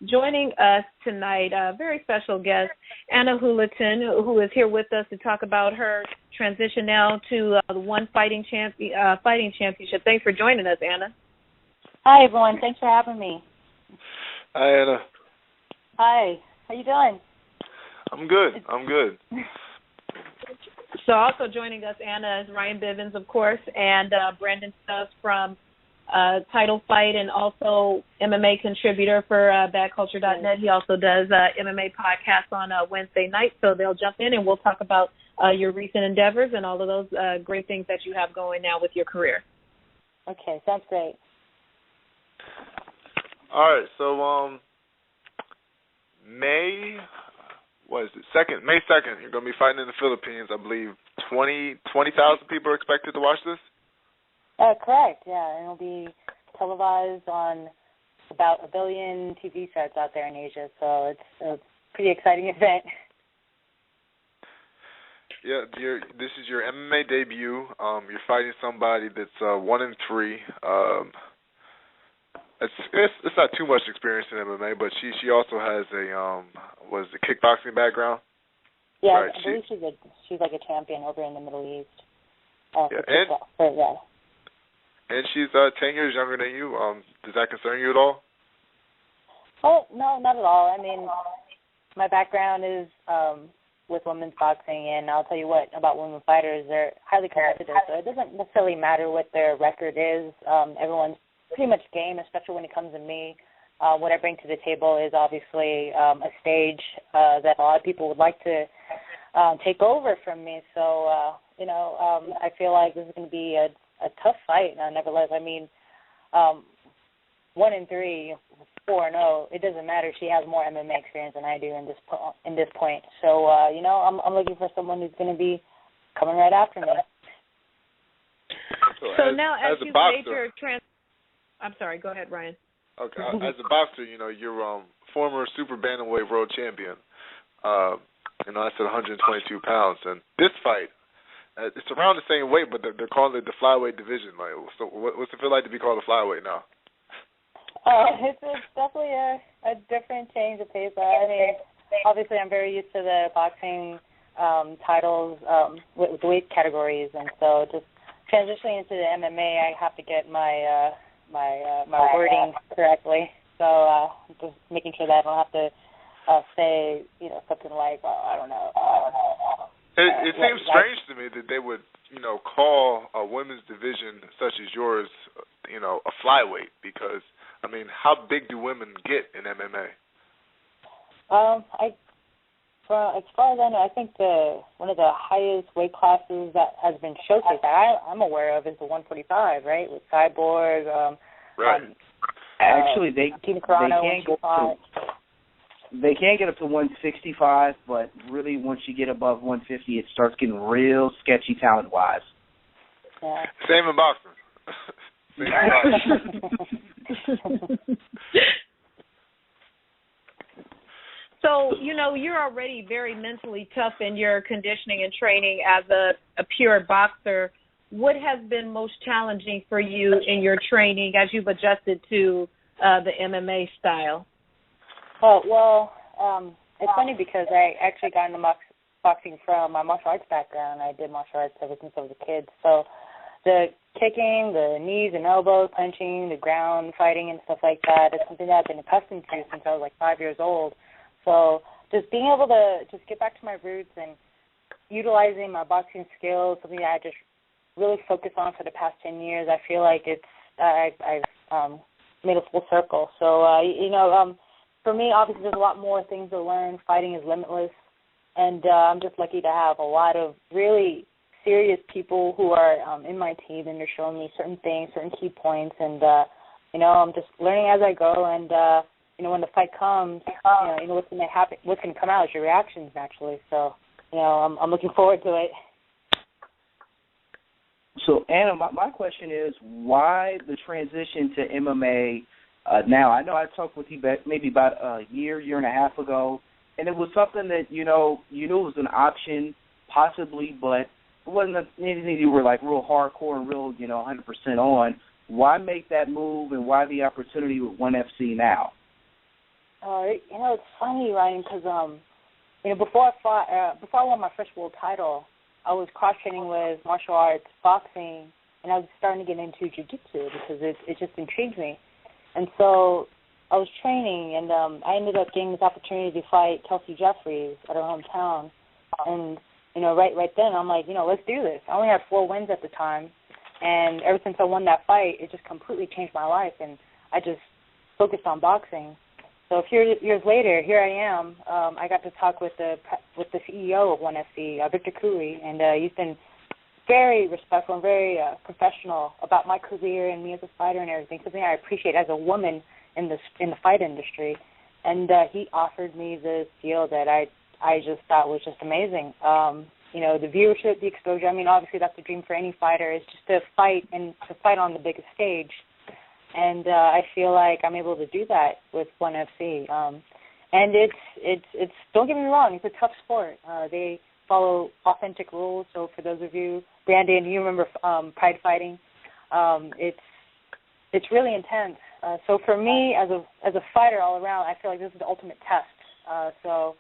Joining us tonight, a very special guest, Ana Julaton, who is here with us to talk about her transition now to the One Fighting Championship. Thanks for joining us, Ana. Hi, everyone. Thanks for having me. Hi, Ana. Hi. How you doing? I'm good. So also joining us, Ana, is Ryan Bivens, of course, and Brandon Stubbs from Title Fight, and also MMA contributor for badculture.net. He also does MMA podcasts on Wednesday night, so they'll jump in and we'll talk about your recent endeavors and all of those great things that you have going now with your career. Okay, sounds great. All right, so May 2nd, you're going to be fighting in the Philippines. I believe 20,000 people are expected to watch this? Correct, yeah. It'll be televised on about 1 billion TV sets out there in Asia, so it's a pretty exciting event. Yeah, this is your MMA debut. You're fighting somebody that's 1-3. It's not too much experience in MMA, but she also has a kickboxing background. Yeah, right. I believe she's like a champion over in the Middle East. And she's 10 years younger than you. Does that concern you at all? Oh, no, not at all. I mean, my background is with women's boxing, and I'll tell you what, about women fighters, they're highly competitive, so it doesn't necessarily matter what their record is. Everyone's pretty much game, especially when it comes to me. What I bring to the table is obviously a stage that a lot of people would like to take over from me. So, I feel like this is going to be a tough fight. Nevertheless, I mean, 1-3, 4-0. It doesn't matter. She has more MMA experience than I do in this point. So, I'm looking for someone who's going to be coming right after me. So now, as you made your I'm sorry. Go ahead, Ryan. Okay. As a boxer, you're former super bantamweight world champion. That's at 122 pounds, and this fight, it's around the same weight, but they're calling it the flyweight division. Like, so what's it feel like to be called a flyweight now? It's definitely a different change of pace. I mean, obviously, I'm very used to the boxing titles with the weight categories, and so just transitioning into the MMA, I have to get my wording correctly. So just making sure that I don't have to say something like I don't know. It seems strange to me that they would call a women's division such as yours a flyweight, because I mean, how big do women get in MMA? As far as I know, I think one of the highest weight classes that has been showcased that I'm aware of is the 145, right? With Cyborg. Right. Actually, they can't get up to 165, but really once you get above 150, it starts getting real sketchy talent-wise. Yeah. Same in boxing. So, you're already very mentally tough in your conditioning and training as a pure boxer. What has been most challenging for you in your training as you've adjusted to the MMA style? Oh, well, it's funny because I actually got into boxing from my martial arts background. I did martial arts ever since I was a kid. So the kicking, the knees and elbows, punching, the ground fighting and stuff like that is something that I've been accustomed to since I was like 5 years old. So just being able to just get back to my roots and utilizing my boxing skills, something that I just really focused on for the past 10 years, I feel like I've made a full circle. So, for me, obviously there's a lot more things to learn. Fighting is limitless. And I'm just lucky to have a lot of really serious people who are in my team, and they're showing me certain things, certain key points. And, I'm just learning as I go. And, when the fight comes, what's going to happen, what's going to come out is your reactions naturally. So, I'm looking forward to it. So, Ana, my question is, why the transition to MMA now? I know I talked with you maybe about a year and a half ago, and it was something that, you knew it was an option, possibly, but it wasn't anything you were like real hardcore and real, 100% on. Why make that move, and why the opportunity with ONE FC now? It's funny, Ryan, because before I won my first world title, I was cross-training with martial arts, boxing, and I was starting to get into jiu-jitsu because it just intrigued me. And so I was training, and I ended up getting this opportunity to fight Kelsey Jeffries at her hometown. And, right then, I'm like, let's do this. I only had 4 wins at the time, and ever since I won that fight, it just completely changed my life, and I just focused on boxing. So a few years later, here I am. I got to talk with the CEO of 1FC, Victor Cooley, and he's been very respectful and very professional about my career and me as a fighter and everything. Something I appreciate as a woman in the fight industry. And he offered me this deal that I just thought was just amazing. The viewership, the exposure. I mean, obviously that's the dream for any fighter, is just to fight on the biggest stage. And I feel like I'm able to do that with 1FC. And it's don't get me wrong, it's a tough sport. They follow authentic rules. So for those of you, Brandon, you remember Pride Fighting? It's really intense. So for me, as a fighter all around, I feel like this is the ultimate test. So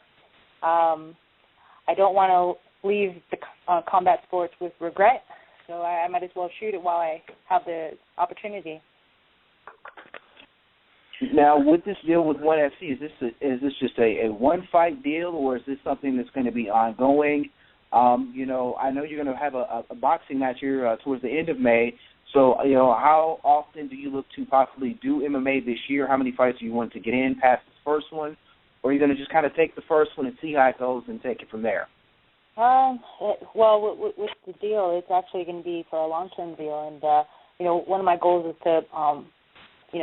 I don't want to leave the combat sports with regret. So I might as well shoot it while I have the opportunity. Now, with this deal with 1FC, is this just a one-fight deal, or is this something that's going to be ongoing? I know you're going to have a boxing match here towards the end of May. So, how often do you look to possibly do MMA this year? How many fights do you want to get in past the first one? Or are you going to just kind of take the first one and see how it goes and take it from there? Well, with the deal, it's actually going to be for a long-term deal. And, one of my goals is to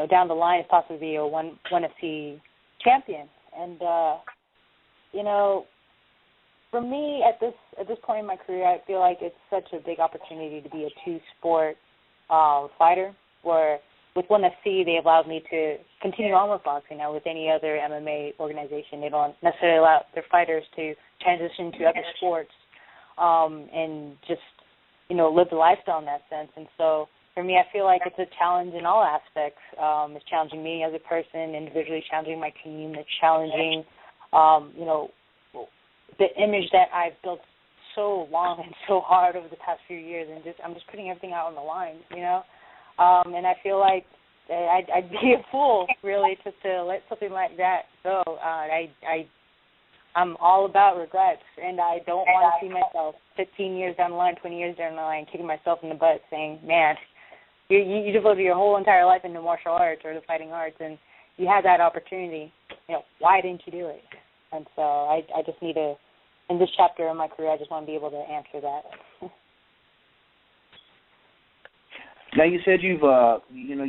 down the line, is possibly be a 1FC champion. And, for me, at this point in my career, I feel like it's such a big opportunity to be a two-sport fighter, where with 1FC, they allowed me to continue on with boxing. Now, with any other MMA organization, they don't necessarily allow their fighters to transition to other sports and just, live the lifestyle in that sense. And so, for me, I feel like it's a challenge in all aspects. It's challenging me as a person, individually challenging my team. It's challenging, the image that I've built so long and so hard over the past few years, and I'm just putting everything out on the line, And I feel like I'd be a fool, really, just to let something like that go. I'm all about regrets, and I don't want to see myself 15 years down the line, 20 years down the line, kicking myself in the butt, saying, man, you devoted your whole entire life into martial arts or the fighting arts, and you had that opportunity. Why didn't you do it? And so I just need to, in this chapter of my career, I just want to be able to answer that. Now, you said you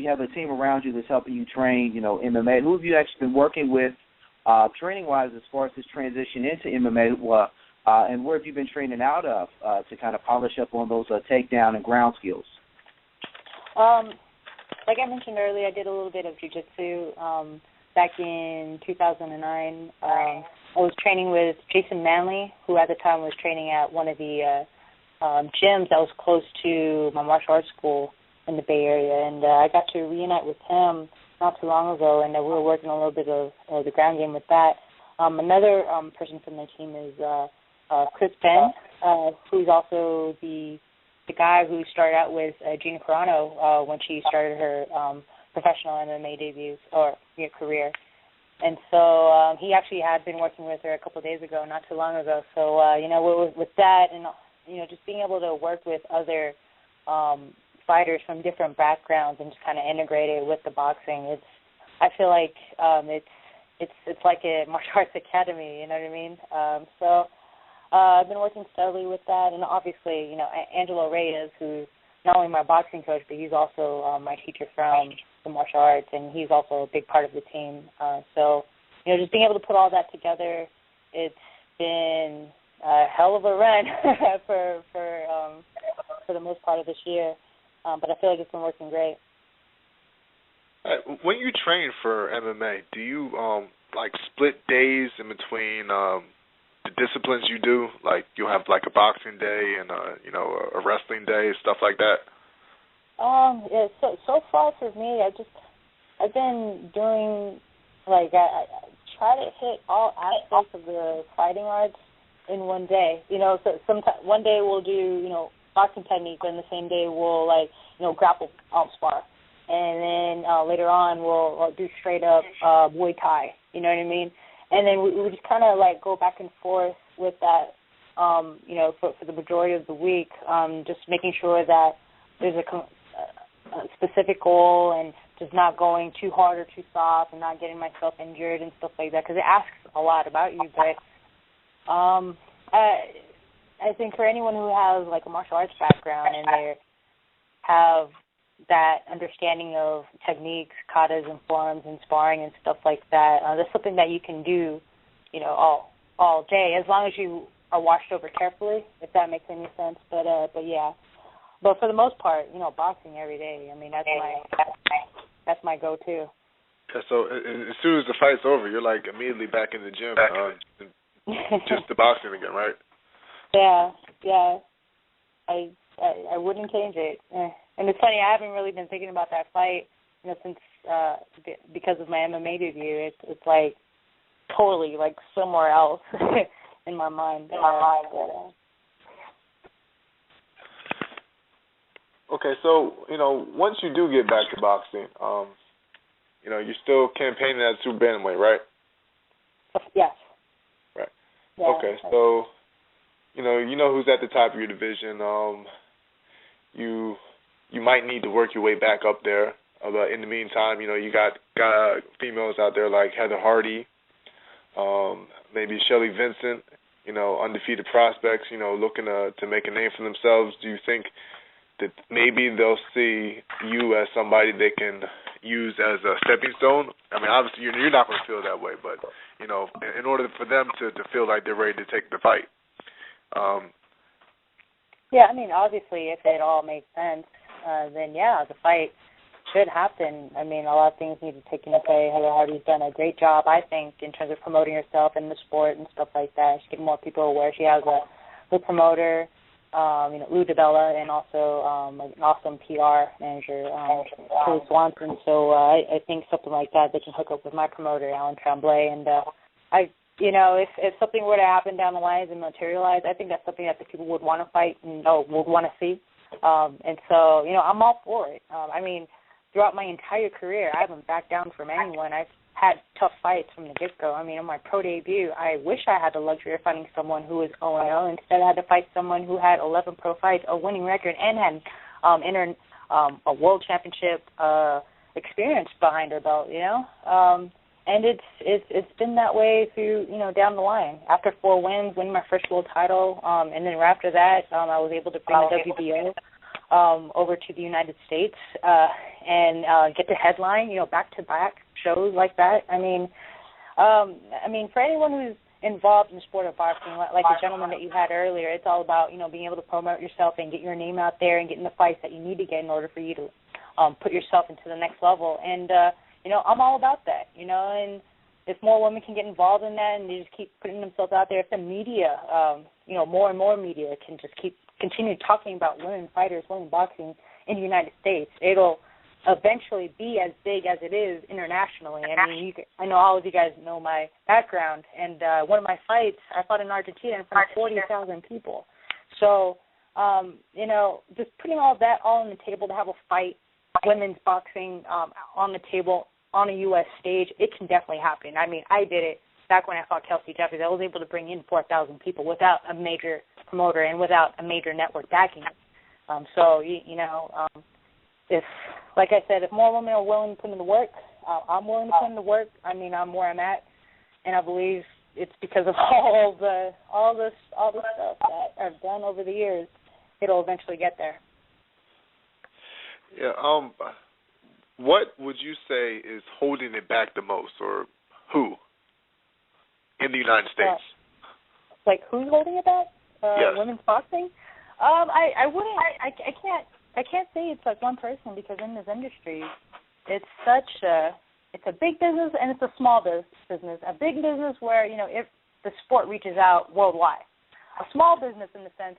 have a team around you that's helping you train, MMA. Who have you actually been working with training-wise as far as this transition into MMA, and where have you been training out of to kind of polish up on those takedown and ground skills? Like I mentioned earlier, I did a little bit of jiu-jitsu back in 2009. I was training with Jason Manley, who at the time was training at one of the gyms that was close to my martial arts school in the Bay Area, and I got to reunite with him not too long ago, and we were working a little bit of the ground game with that. Another person from the team is Chris Ben, who's also the guy who started out with Gina Carano when she started her professional MMA debuts or career. And so he actually had been working with her a couple of days ago, not too long ago. So, with that and, just being able to work with other fighters from different backgrounds and just kind of integrate it with the boxing, I feel like it's like a martial arts academy, you know what I mean? So I've been working steadily with that, and obviously, Angelo Reyes, who's not only my boxing coach, but he's also my teacher from the martial arts, and he's also a big part of the team. So, just being able to put all that together, it's been a hell of a run for the most part of this year. But I feel like it's been working great. When you train for MMA, do you split days in between the disciplines you do? Like you'll have like a boxing day and a wrestling day, stuff like that. So far for me, I've been doing try to hit all aspects of the fighting arts in one day. You know, so one day we'll do, you know, boxing technique, and the same day we'll, like, you know, grapple spar. And then later on we'll do straight up Muay Thai, you know what I mean? And then we just kind of, like, go back and forth with that, you know, for the majority of the week, just making sure that there's a specific goal and just not going too hard or too soft and not getting myself injured and stuff like that, because it asks a lot about you. But I think for anyone who has, like, a martial arts background and they have that understanding of techniques, katas and forms and sparring and stuff like that, that's something that you can do, you know, all day, as long as you are washed over carefully, if that makes any sense. But yeah. But for the most part, you know, boxing every day. I mean, that's my go-to. Yeah, so as soon as the fight's over, you're, like, immediately back in the gym, just the boxing again, right? Yeah. I wouldn't change it. And it's funny, I haven't really been thinking about that fight, you know, since because of my MMA debut. It's like totally, like, somewhere else in my mind. Okay, so, you know, once you do get back to boxing, you know, you're still campaigning at super bantamweight, right? Yes. Right. Yeah, okay, so, you know who's at the top of your division. You might need to work your way back up there. But in the meantime, you know, you got females out there like Heather Hardy, maybe Shelly Vincent, you know, undefeated prospects, you know, looking to make a name for themselves. Do you think that maybe they'll see you as somebody they can use as a stepping stone? I mean, obviously you're not going to feel that way, but, you know, in order for them to feel like they're ready to take the fight. Yeah, I mean, obviously, if it all makes sense, then, yeah, the fight should happen. I mean, a lot of things need to take into play. Heather Hardy's done a great job, I think, in terms of promoting herself in the sport and stuff like that. She's getting more people aware. She has a promoter, you know, Lou DeBella, and also an awesome PR manager, Chloe Swanson. So I think something like that, they can hook up with my promoter, Alan Tremblay, and you know, if something were to happen down the line and materialize, I think that's something that the people would want to fight and would want to see. And so, you know, I'm all for it. I mean, throughout my entire career, I haven't backed down from anyone. I've had tough fights from the get-go. I mean, on my pro debut, I wish I had the luxury of fighting someone who was 0-0. Instead, I had to fight someone who had 11 pro fights, a winning record, and had entered a world championship experience behind her belt, you know. And it's been that way through, you know, down the line. After 4 wins, winning my first world title, and then after that, I was able to bring the WBO over to the United States and get to headline, you know, back-to-back shows like that. I mean, for anyone who's involved in the sport of boxing, like the gentleman that you had earlier, it's all about, you know, being able to promote yourself and get your name out there and getting the fights that you need to get in order for you to put yourself into the next level. And you know, I'm all about that, you know, and if more women can get involved in that and they just keep putting themselves out there, if the media, you know, more and more media can just continue talking about women fighters, women boxing in the United States, it'll eventually be as big as it is internationally. I mean, I know all of you guys know my background, and one of my fights, I fought in Argentina in front of 40,000 people. So, you know, just putting all that on the table to have a fight, women's boxing on the table, on a U.S. stage, it can definitely happen. I mean, I did it back when I fought Kelsey Jeffries. I was able to bring in 4,000 people without a major promoter and without a major network backing it. So, you know, if, like I said, if more women are willing to put in the work, I'm willing to put in the work. I mean, I'm where I'm at, and I believe it's because of all the stuff that I've done over the years. It'll eventually get there. Yeah. What would you say is holding it back the most, or who in the United States? Like who's holding it back? Yes. Women's boxing? I wouldn't. I can't say it's like one person, because in this industry, it's a big business and it's a small business. A big business where, you know, if the sport reaches out worldwide. A small business in the sense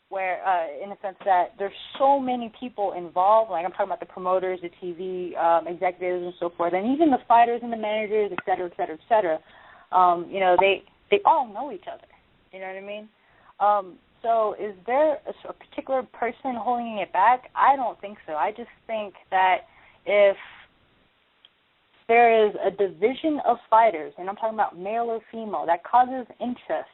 where in the sense that there's so many people involved. Like I'm talking about the promoters, the TV executives, and so forth, and even the fighters and the managers, et cetera, et cetera, et cetera. You know, they all know each other. You know what I mean? So is there a particular person holding it back? I don't think so. I just think that if there is a division of fighters, and I'm talking about male or female, that causes interest,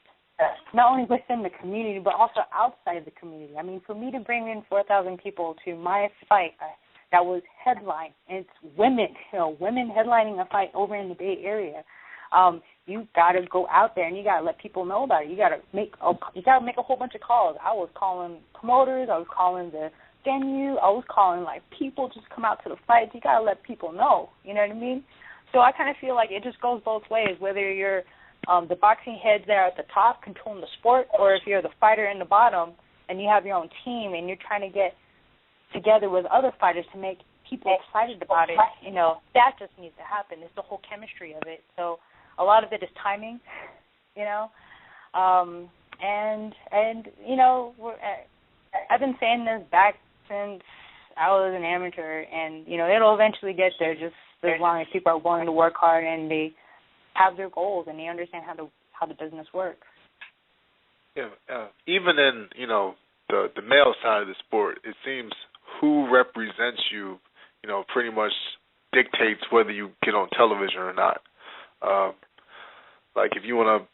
not only within the community, but also outside of the community. I mean, for me to bring in 4,000 people to my fight that was headlined, and it's women, you know, women headlining a fight over in the Bay Area, you got to go out there and you got to let people know about it. You got to make a whole bunch of calls. I was calling promoters. I was calling the venue. I was calling, like, people just come out to the fights. You got to let people know. You know what I mean? So I kind of feel like it just goes both ways, whether you're the boxing heads there at the top controlling the sport, or if you're the fighter in the bottom and you have your own team and you're trying to get together with other fighters to make people excited about it, you know, that just needs to happen. It's the whole chemistry of it. So a lot of it is timing, you know. And you know, I've been saying this back since I was an amateur, and, you know, it'll eventually get there just as long as people are willing to work hard and they have their goals and they understand how the business works. Yeah, even in, you know, the male side of the sport, it seems who represents you, you know, pretty much dictates whether you get on television or not. Like if you want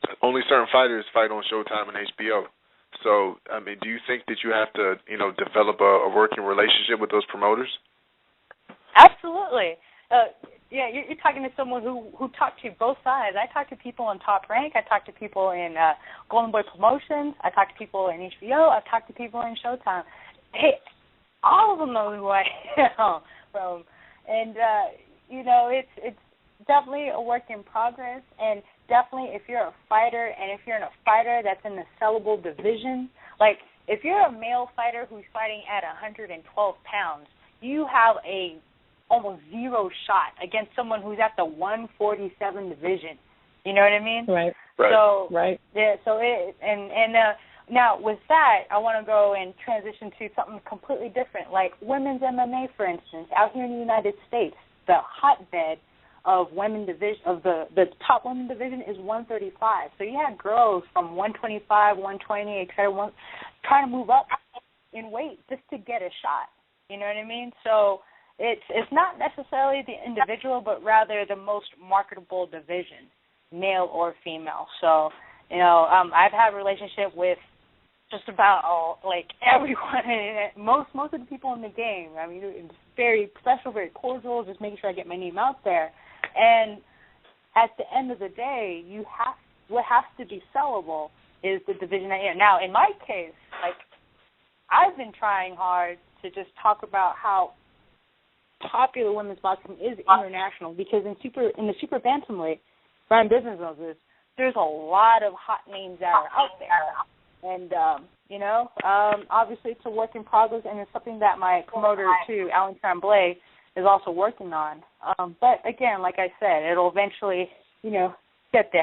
to, only certain fighters fight on Showtime and HBO. So, I mean, do you think that you have to, you know, develop a working relationship with those promoters? Absolutely. Yeah, you're talking to someone who talked to both sides. I talk to people in Top Rank. I talk to people in Golden Boy Promotions. I talk to people in HBO. I talk to people in Showtime. Hey, all of them know who I am from. And, you know, it's definitely a work in progress. And definitely if you're a fighter and if you're in a fighter that's in the sellable division, like if you're a male fighter who's fighting at 112 pounds, you have a almost zero shot against someone who's at the 147 division. You know what I mean? Right. So, right. Yeah, so now with that, I want to go and transition to something completely different, like women's MMA, for instance, out here in the United States. The hotbed of women division, of the top women division is 135. So you had girls from 125, 120, et cetera, trying to move up in weight just to get a shot. You know what I mean? So it's not necessarily the individual, but rather the most marketable division, male or female. So, you know, I've had a relationship with just about like everyone, most of the people in the game. I mean, it's very professional, very cordial, just making sure I get my name out there. And at the end of the day, what has to be sellable is the division that you're in. Now, in my case, like, I've been trying hard to just talk about how popular women's boxing is international, because in the super bantamweight, Brian Business knows this, there's a lot of hot names that are out there. And, you know, obviously it's a work in progress, and it's something that my promoter, too, Alan Tremblay, is also working on. But, again, like I said, it'll eventually, you know, get there.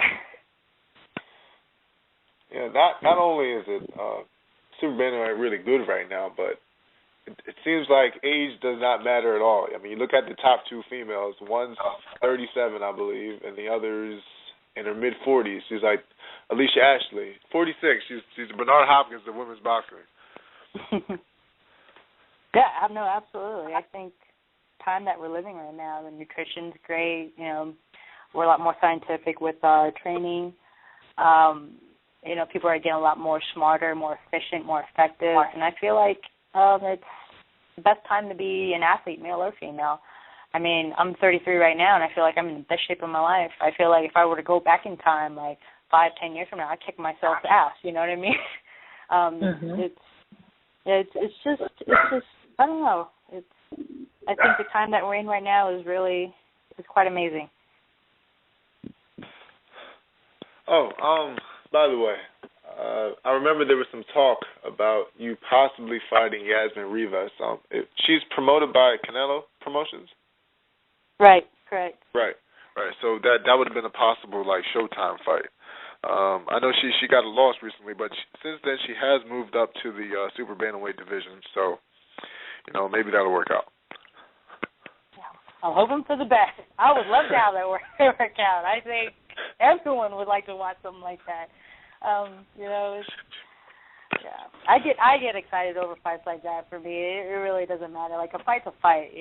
Yeah, not only is it super bantamweight really good right now, but it seems like age does not matter at all. I mean, you look at the top two females. One's 37, I believe, and the other's in her mid-40s. She's like Alicia Ashley, 46. She's Bernard Hopkins of women's boxing. Yeah, no, absolutely. I think time that we're living right now, the nutrition's great. You know, we're a lot more scientific with our training. You know, people are getting a lot more smarter, more efficient, more effective, and I feel like it's the best time to be an athlete, male or female. I mean, I'm 33 right now, and I feel like I'm in the best shape of my life. I feel like if I were to go back in time, like 5-10 years from now, I'd kick myself ass. You know what I mean? It's just I don't know. I think the time that we're in right now is quite amazing. Oh, by the way, I remember there was some talk about you possibly fighting Yasmin Rivas. She's promoted by Canelo Promotions? Right, correct. Right. So that would have been a possible, like, Showtime fight. I know she got a loss recently, but since then she has moved up to the super bantamweight division. So, maybe that'll work out. I'm hoping for the best. I would love to have that work out. I think everyone would like to watch something like that. I get excited over fights like that. For me, it really doesn't matter. Like, a fight's a fight.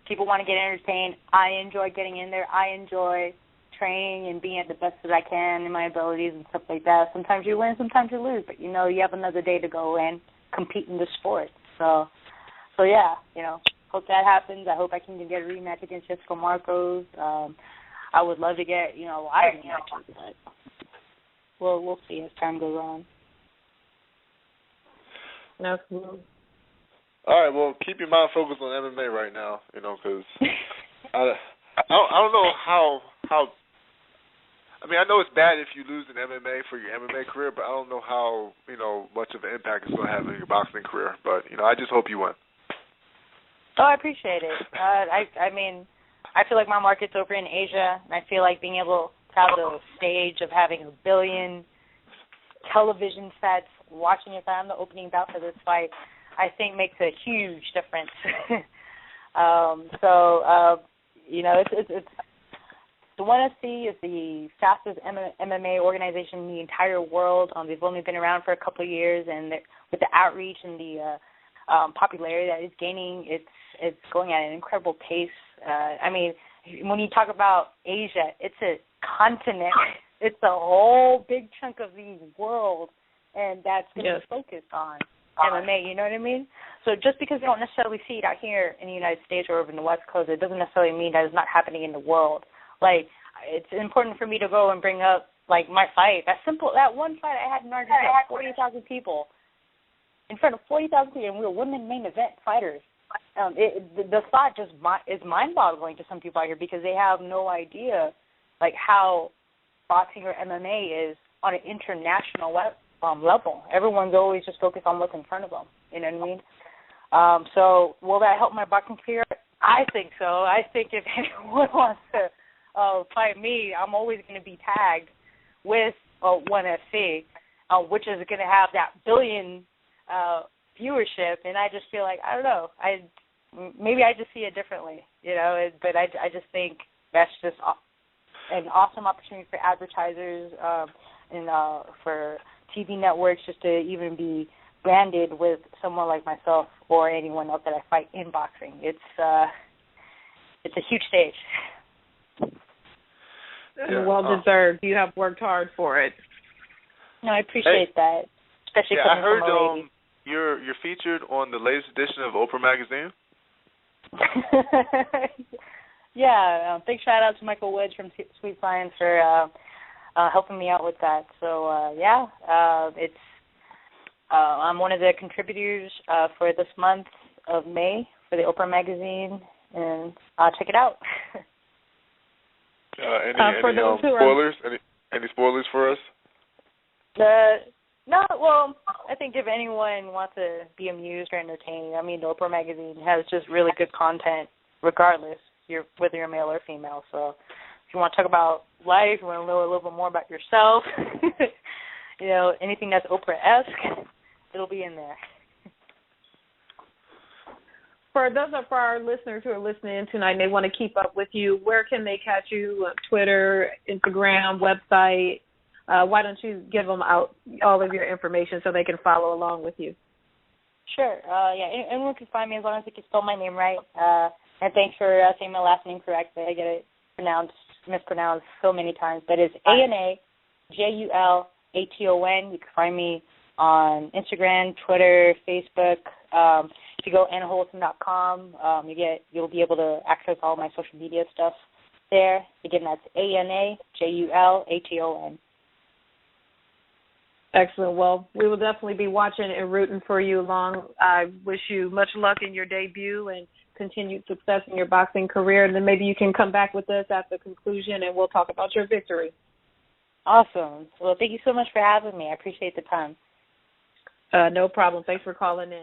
People want to get entertained. I enjoy getting in there. I enjoy training and being at the best that I can in my abilities and stuff like that. Sometimes you win, sometimes you lose, but you have another day to go and compete in the sport. So yeah, hope that happens. I hope I can get a rematch against Jessica Marcos. I would love to get a lot of rematches, but we'll see as time goes on. Absolutely. All right, well, keep your mind focused on MMA right now, because I don't know how. I mean, I know it's bad if you lose in MMA for your MMA career, but I don't know how much of an impact it's going to have on your boxing career. But I just hope you win. Oh, I appreciate it. I mean, I feel like my market's over in Asia, and I feel like being able to have the stage of having 1 billion television sets watching if I'm the opening bout for this fight, I think makes a huge difference. It's the ONE FC is the fastest MMA organization in the entire world. They've only been around for a couple of years, and with the outreach and the popularity that it's gaining, it's going at an incredible pace. I mean, when you talk about Asia, it's a continent. It's a whole big chunk of the world, and that's going to be focused on MMA, you know what I mean? So just because we don't necessarily see it out here in the United States or over in the West Coast, it doesn't necessarily mean that it's not happening in the world. Like, it's important for me to go and bring up, like, my fight. That one fight I had in Argentina, 40,000 people. In front of 40,000 people, and we were women main event fighters. The thought just is mind-boggling to some people out here because they have no idea, like, how boxing or MMA is on an international level. Everyone's always just focused on what's in front of them. You know what I mean? So will that help my boxing career? I think so. I think if anyone wants to fight me, I'm always going to be tagged with ONE FC, which is going to have that 1 billion viewership. And I just feel like, I don't know, maybe I just see it differently, but I just think that's just an awesome opportunity for advertisers and for TV networks just to even be branded with someone like myself or anyone else that I fight in boxing. It's a huge stage. And well deserved. You have worked hard for it. No, I appreciate that, especially I coming heard from a lady. you're featured on the latest edition of Oprah Magazine. Yeah, big shout out to Michael Woods from Sweet Science for helping me out with that. So it's I'm one of the contributors for this month of May for the Oprah Magazine, and check it out. Any spoilers? Any spoilers for us? No, well, I think if anyone wants to be amused or entertained, I mean, the Oprah Magazine has just really good content, regardless whether you're male or female. So if you want to talk about life, you want to know a little bit more about yourself, anything that's Oprah-esque, it'll be in there. For our listeners who are listening in tonight and they want to keep up with you, where can they catch you? Twitter, Instagram, website? Why don't you give them out all of your information so they can follow along with you? Sure. Anyone can find me as long as they can spell my name right. And thanks for saying my last name correctly. I get it mispronounced so many times. But it's Ana Julaton. You can find me on Instagram, Twitter, Facebook. If you go AnaJulaton.com, you'll be able to access all my social media stuff there. Again, that's Ana Julaton. Excellent. Well, we will definitely be watching and rooting for you along. I wish you much luck in your debut and continued success in your boxing career. And then maybe you can come back with us at the conclusion and we'll talk about your victory. Awesome. Well, thank you so much for having me. I appreciate the time. No problem. Thanks for calling in.